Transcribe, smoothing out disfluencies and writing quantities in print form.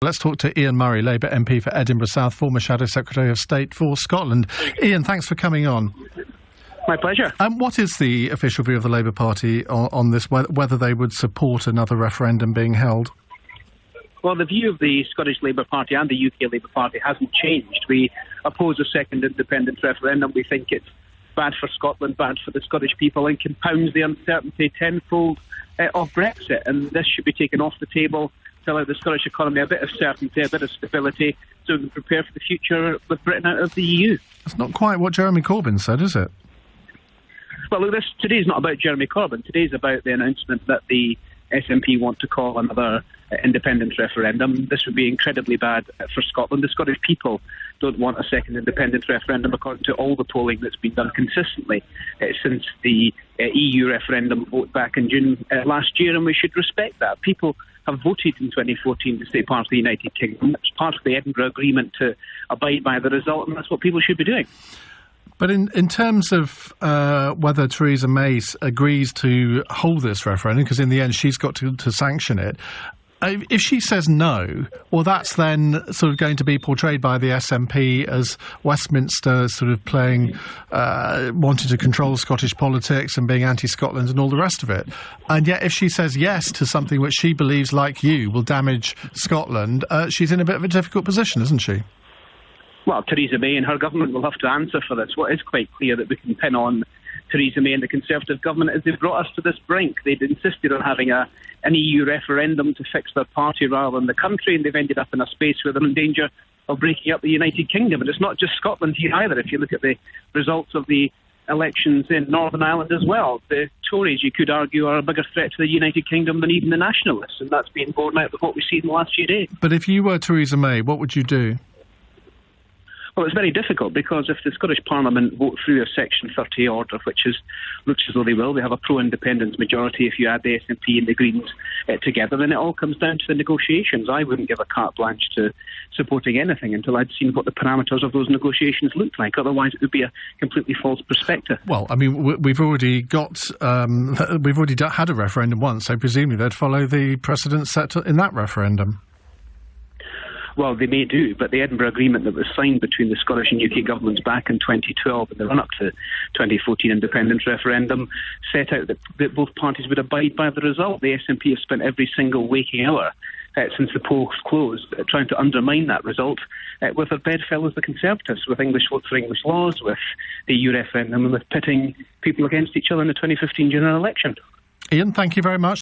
Let's talk to Ian Murray, Labour MP for Edinburgh South, former Shadow Secretary of State for Scotland. Ian, thanks for coming on. My pleasure. What is the official view of the Labour Party on this, whether they would support another referendum being held? Well, the view of the Scottish Labour Party and the UK Labour Party hasn't changed. We oppose a second independent referendum. We think it's bad for Scotland, bad for the Scottish people, and compounds the uncertainty tenfold of Brexit. And this should be taken off the table to allow the Scottish economy a bit of certainty, a bit of stability, so we can prepare for the future with Britain out of the EU. That's not quite what Jeremy Corbyn said, is it? Well, look, today's not about Jeremy Corbyn. Today's about the announcement that the SNP want to call another independent referendum. This would be incredibly bad for Scotland. The Scottish people don't want a second independent referendum, according to all the polling that's been done consistently since the EU referendum vote back in June last year, and we should respect that. People have voted in 2014 to stay part of the United Kingdom. It's part of the Edinburgh Agreement to abide by the result, and that's what people should be doing. But in terms of whether Theresa May agrees to hold this referendum, because in the end she's got to sanction it, if she says no, well, that's then sort of going to be portrayed by the SNP as Westminster sort of playing, wanting to control Scottish politics and being anti-Scotland and all the rest of it. And yet if she says yes to something which she believes, like you, will damage Scotland, she's in a bit of a difficult position, isn't she? Well, Theresa May and her government will have to answer for this. What is quite clear that we can pin on Theresa May and the Conservative government is they've brought us to this brink. They'd insisted on having an EU referendum to fix their party rather than the country, and they've ended up in a space where they're in danger of breaking up the United Kingdom. And it's not just Scotland here either. If you look at the results of the elections in Northern Ireland as well, the Tories, you could argue, are a bigger threat to the United Kingdom than even the Nationalists, and that's been borne out with what we've seen in the last few days. But if you were Theresa May, what would you do? Well, it's very difficult, because if the Scottish Parliament vote through a Section 30 order, which looks as though they will, they have a pro-independence majority if you add the SNP and the Greens together, then it all comes down to the negotiations. I wouldn't give a carte blanche to supporting anything until I'd seen what the parameters of those negotiations looked like. Otherwise, it would be a completely false perspective. Well, I mean, we've already had a referendum once, so presumably they'd follow the precedent set in that referendum. Well, they may do, but the Edinburgh Agreement that was signed between the Scottish and UK governments back in 2012 in the run-up to the 2014 independence referendum set out that both parties would abide by the result. The SNP has spent every single waking hour since the polls closed trying to undermine that result with their bedfellows, the Conservatives, with English votes for English laws, with the EU referendum, and with pitting people against each other in the 2015 general election. Ian, thank you very much.